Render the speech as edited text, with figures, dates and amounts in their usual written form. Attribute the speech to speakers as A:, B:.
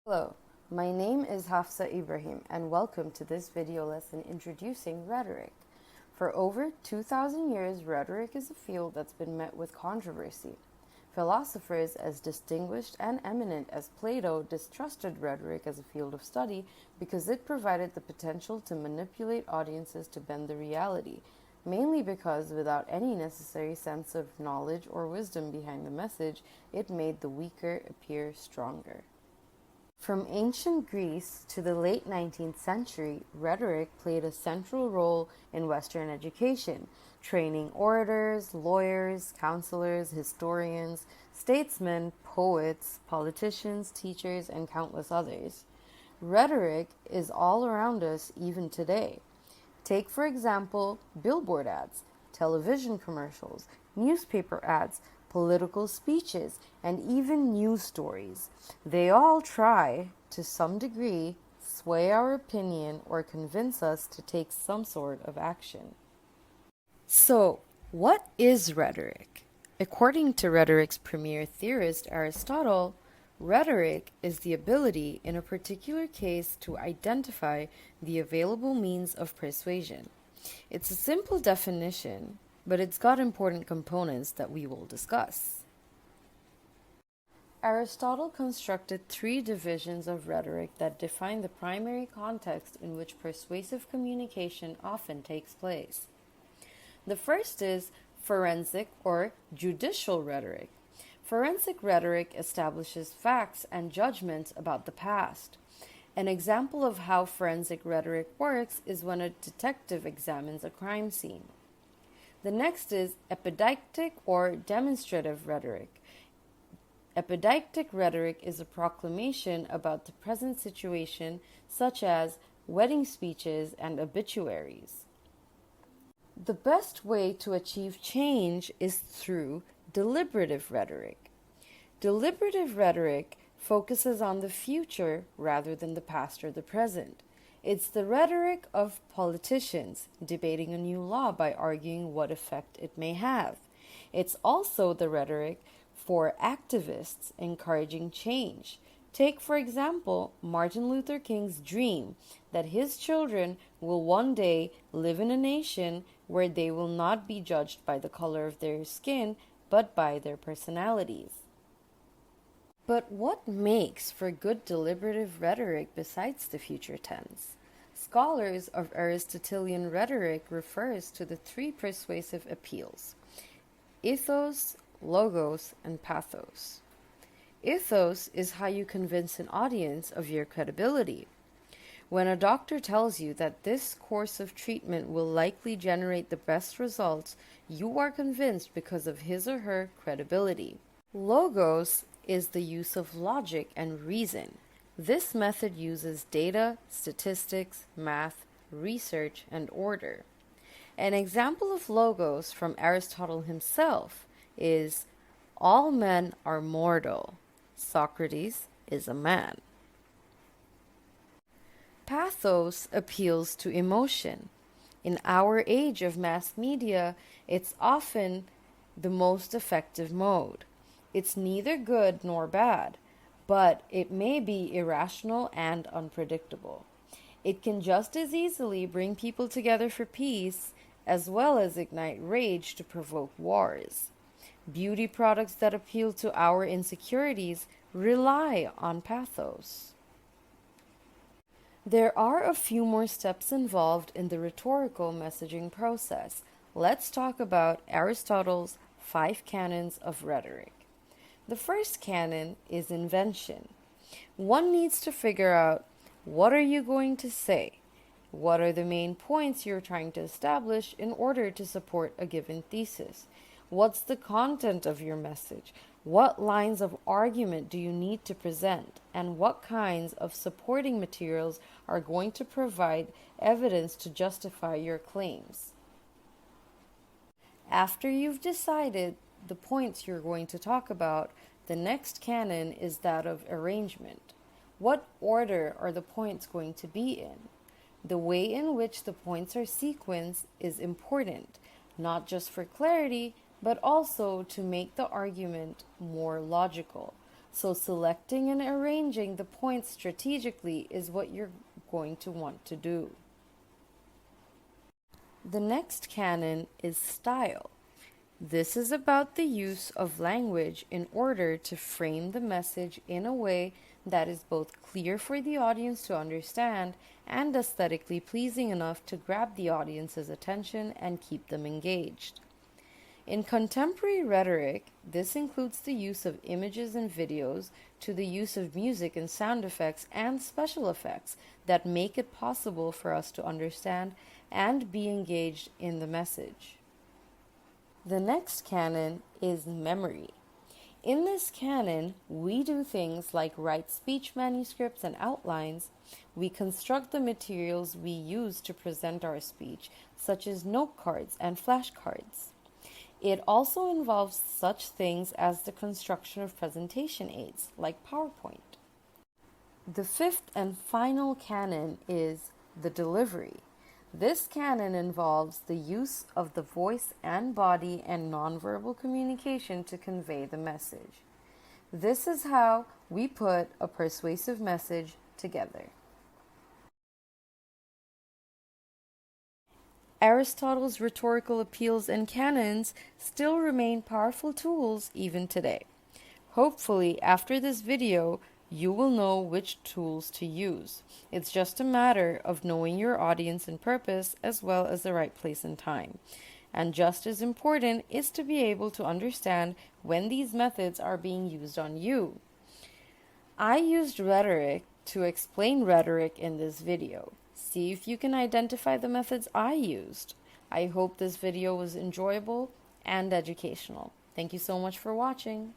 A: Hello, my name is Hafsa Ibrahim and welcome to this video lesson introducing rhetoric. For over 2,000 years, rhetoric is a field that's been met with controversy. Philosophers as distinguished and eminent as Plato distrusted rhetoric as a field of study because it provided the potential to manipulate audiences to bend the reality, mainly because without any necessary sense of knowledge or wisdom behind the message, it made the weaker appear stronger. From ancient Greece to the late 19th century, rhetoric played a central role in Western education, training orators, lawyers, counselors, historians, statesmen, poets, politicians, teachers, and countless others. Rhetoric is all around us even today. Take, for example, billboard ads, television commercials, newspaper ads, political speeches, and even news stories. They all try, to some degree, sway our opinion or convince us to take some sort of action. So, what is rhetoric? According to rhetoric's premier theorist Aristotle, rhetoric is the ability in a particular case to identify the available means of persuasion. It's a simple definition, but it's got important components that we will discuss. Aristotle constructed three divisions of rhetoric that define the primary context in which persuasive communication often takes place. The first is forensic or judicial rhetoric. Forensic rhetoric establishes facts and judgments about the past. An example of how forensic rhetoric works is when a detective examines a crime scene. The next is epideictic or demonstrative rhetoric. Epideictic rhetoric is a proclamation about the present situation, such as wedding speeches and obituaries. The best way to achieve change is through deliberative rhetoric. Deliberative rhetoric focuses on the future rather than the past or the present. It's the rhetoric of politicians debating a new law by arguing what effect it may have. It's also the rhetoric for activists encouraging change. Take, for example, Martin Luther King's dream that his children will one day live in a nation where they will not be judged by the color of their skin, but by their personalities. But what makes for good deliberative rhetoric besides the future tense? Scholars of Aristotelian rhetoric refers to the three persuasive appeals: ethos, logos, and pathos. Ethos is how you convince an audience of your credibility. When a doctor tells you that this course of treatment will likely generate the best results, you are convinced because of his or her credibility. Logos is the use of logic and reason. This method uses data, statistics, math, research, and order. An example of logos from Aristotle himself is, "All men are mortal. Socrates is a man." Pathos appeals to emotion. In our age of mass media, it's often the most effective mode. It's neither good nor bad, but it may be irrational and unpredictable. It can just as easily bring people together for peace, as well as ignite rage to provoke wars. Beauty products that appeal to our insecurities rely on pathos. There are a few more steps involved in the rhetorical messaging process. Let's talk about Aristotle's 5 canons of rhetoric. The first canon is invention. One needs to figure out, what are you going to say? What are the main points you're trying to establish in order to support a given thesis? What's the content of your message? What lines of argument do you need to present? And what kinds of supporting materials are going to provide evidence to justify your claims? After you've decided the points you're going to talk about, the next canon is that of arrangement. What order are the points going to be in? The way in which the points are sequenced is important, not just for clarity, but also to make the argument more logical. So selecting and arranging the points strategically is what you're going to want to do. The next canon is style. This is about the use of language in order to frame the message in a way that is both clear for the audience to understand and aesthetically pleasing enough to grab the audience's attention and keep them engaged. In contemporary rhetoric, this includes the use of images and videos to the use of music and sound effects and special effects that make it possible for us to understand and be engaged in the message. The next canon is memory. In this canon, we do things like write speech manuscripts and outlines. We construct the materials we use to present our speech, such as note cards and flashcards. It also involves such things as the construction of presentation aids, like PowerPoint. The fifth and final canon is the delivery. This canon involves the use of the voice and body and nonverbal communication to convey the message. This is how we put a persuasive message together. Aristotle's rhetorical appeals and canons still remain powerful tools even today. Hopefully, after this video, you will know which tools to use. It's just a matter of knowing your audience and purpose as well as the right place and time. And just as important is to be able to understand when these methods are being used on you. I used rhetoric to explain rhetoric in this video. See if you can identify the methods I used. I hope this video was enjoyable and educational. Thank you so much for watching.